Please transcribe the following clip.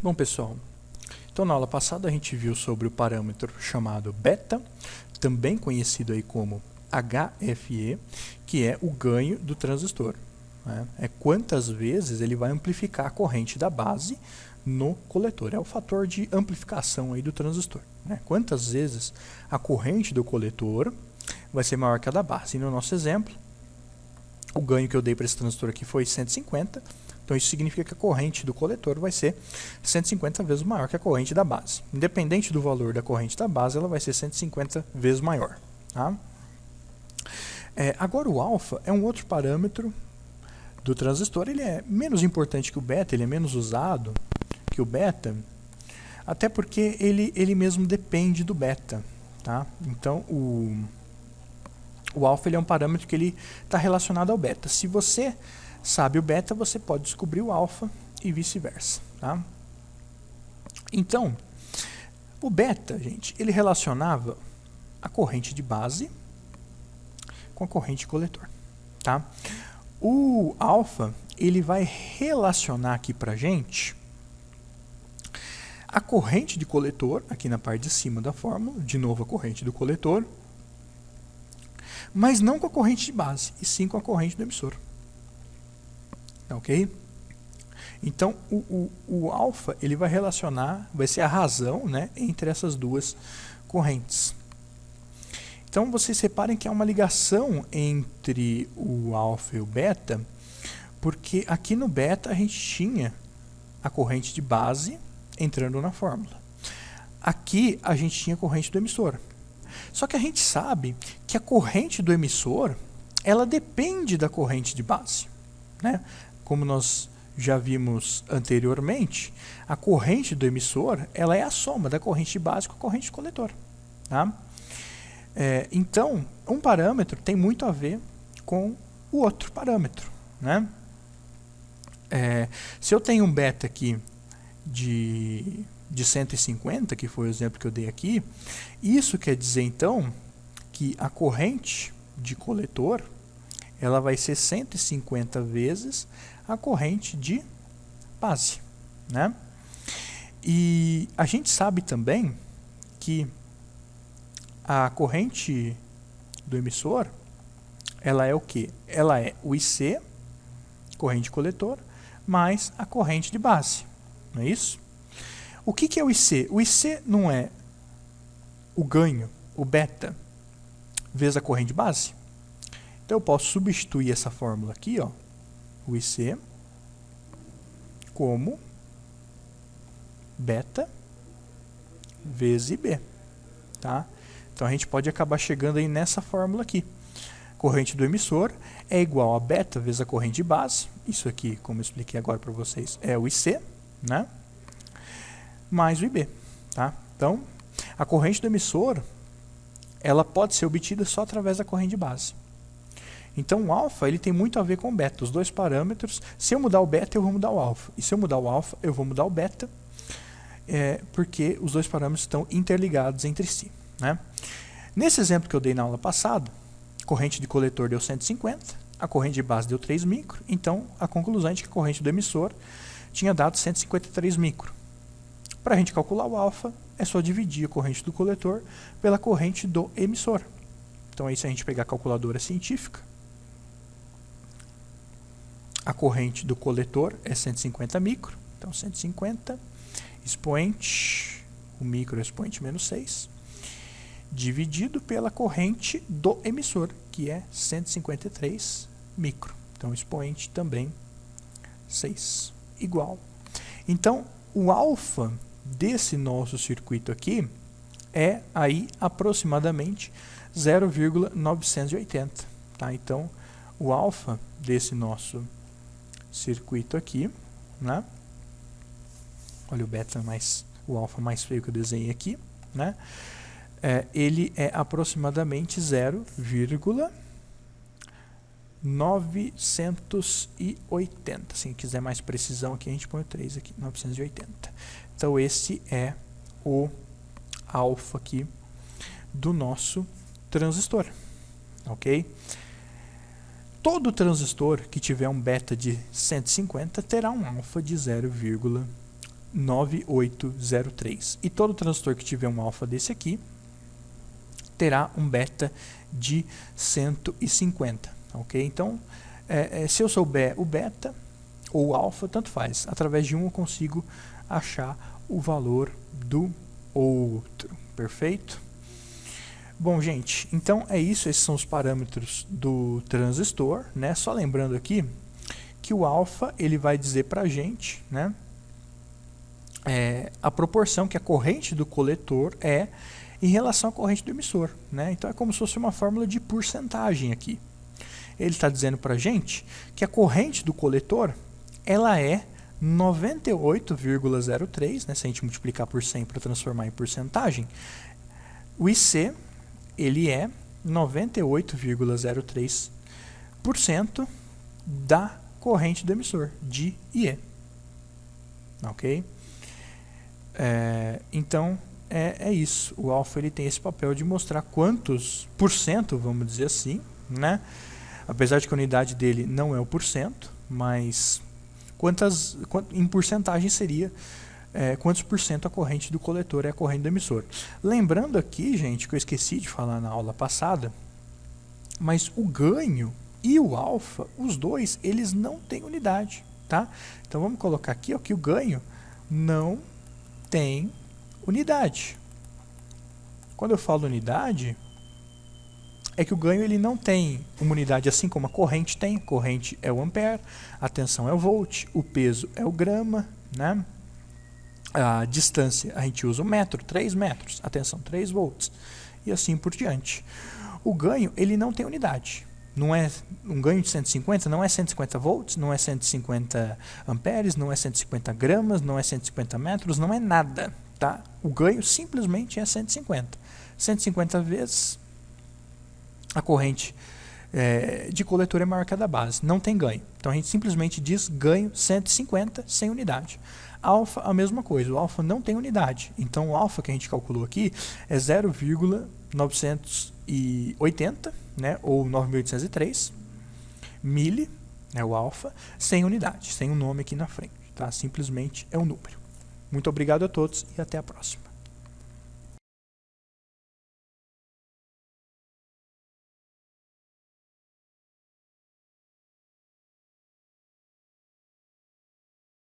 Bom, pessoal, então na aula passada a gente viu sobre o parâmetro chamado beta, também conhecido aí como HFE, que é o ganho do transistor, né? É quantas vezes ele vai amplificar a corrente da base no coletor. É o fator de amplificação aí do transistor, né? Quantas vezes a corrente do coletor vai ser maior que a da base. E no nosso exemplo, o ganho que eu dei para esse transistor aqui foi 150. Então isso significa que a corrente do coletor vai ser 150 vezes maior que a corrente da base. Independente do valor da corrente da base, ela vai ser 150 vezes maior. Tá? Agora o alfa é um outro parâmetro do transistor. Ele é menos importante que o beta, ele é menos usado que o beta, até porque ele mesmo depende do beta. Tá? Então o alfa ele é um parâmetro que ele está relacionado ao beta. Se você sabe o beta, você pode descobrir o alfa e vice-versa. Tá? Então, o beta, gente, ele relacionava a corrente de base com a corrente de coletor. Tá? O alfa, ele vai relacionar aqui pra gente a corrente de coletor, aqui na parte de cima da fórmula, de novo a corrente do coletor, mas não com a corrente de base, e sim com a corrente do emissor. Ok? Então, o alfa ele vai relacionar, vai ser a razão, né, entre essas duas correntes. Então, vocês reparem que há uma ligação entre o alfa e o beta, porque aqui no beta a gente tinha a corrente de base entrando na fórmula. Aqui a gente tinha a corrente do emissor. Só que a gente sabe que a corrente do emissor, ela depende da corrente de base, né? Como nós já vimos anteriormente, a corrente do emissor ela é a soma da corrente de base com a corrente de coletor. Tá? Então, um parâmetro tem muito a ver com o outro parâmetro. Né? Se eu tenho um beta aqui de 150, que foi o exemplo que eu dei aqui, isso quer dizer então que a corrente de coletor ela vai ser 150 vezes a corrente de base, né? E a gente sabe também que a corrente do emissor, ela é o quê? Ela é o IC, corrente de coletor, mais a corrente de base, não é isso? O que é o IC? O IC não é o ganho, o beta, vezes a corrente de base? Então eu posso substituir essa fórmula aqui, ó, o IC, como beta vezes IB. Tá? Então a gente pode acabar chegando aí nessa fórmula aqui. Corrente do emissor é igual a beta vezes a corrente de base. Isso aqui, como eu expliquei agora para vocês, é o IC, né? Mais o IB. Tá? Então, a corrente do emissor ela pode ser obtida só através da corrente de base. Então o alfa ele tem muito a ver com o beta, os dois parâmetros. Se eu mudar o beta, eu vou mudar o alfa. E se eu mudar o alfa, eu vou mudar o beta, porque os dois parâmetros estão interligados entre si. Né? Nesse exemplo que eu dei na aula passada, a corrente de coletor deu 150, a corrente de base deu 3 micro, então a conclusão é que a corrente do emissor tinha dado 153 micro. Para a gente calcular o alfa, é só dividir a corrente do coletor pela corrente do emissor. Então aí se a gente pegar a calculadora científica, a corrente do coletor é 150 micro, então 150 expoente, o micro é expoente menos 6, dividido pela corrente do emissor, que é 153 micro. Então expoente também 6, igual. Então o alfa desse nosso circuito aqui é aí aproximadamente 0,980. Tá? Então o alfa desse nosso circuito aqui, né? Olha o beta o alfa mais feio que eu desenhei aqui, né? Ele é aproximadamente 0,980. Se quiser mais precisão aqui, a gente põe o 3 aqui, 980. Então esse é o alfa aqui do nosso transistor, ok? Todo transistor que tiver um beta de 150 terá um alfa de 0,980. 9803. E todo transistor que tiver um alfa desse aqui terá um beta de 150, ok? Então, se eu souber o beta ou o alfa, tanto faz. Através de um eu consigo achar o valor do outro, perfeito? Bom, gente, então é isso, esses são os parâmetros do transistor, né? Só lembrando aqui que o alfa, ele vai dizer para a gente, né, a proporção que a corrente do coletor é em relação à corrente do emissor, né? Então é como se fosse uma fórmula de porcentagem aqui. Ele está dizendo para a gente que a corrente do coletor, ela é 98,03, né? Se a gente multiplicar por 100 para transformar em porcentagem, o IC, ele é 98,03% da corrente do emissor, de IE. Ok? Então, é isso. O alfa, ele tem esse papel de mostrar quantos por cento, vamos dizer assim, né? Apesar de que a unidade dele não é o porcento, mas em porcentagem seria quantos por cento a corrente do coletor é a corrente do emissor. Lembrando aqui, gente, que eu esqueci de falar na aula passada, mas o ganho e o alfa, os dois, eles não têm unidade, tá? Então vamos colocar aqui, ó, que o ganho não tem unidade. Quando eu falo unidade, é que o ganho ele não tem uma unidade assim como a corrente tem. A corrente é o ampere, a tensão é o volt, o peso é o grama, né? A distância a gente usa o metro, 3 metros, a tensão 3 volts e assim por diante. O ganho ele não tem unidade. Não é um ganho de 150, não é 150 volts, não é 150 amperes, não é 150 gramas, não é 150 metros, não é nada, tá? O ganho simplesmente é 150. 150 vezes a corrente de coletor é maior que a da base, não tem ganho. Então a gente simplesmente diz ganho 150 sem unidade. Alfa, a mesma coisa, o alfa não tem unidade. Então o alfa que a gente calculou aqui é 0,980, né, ou 9.803 mili, né, o alfa, sem unidade, sem um nome aqui na frente, tá? Simplesmente é um número. Muito obrigado a todos e até a próxima.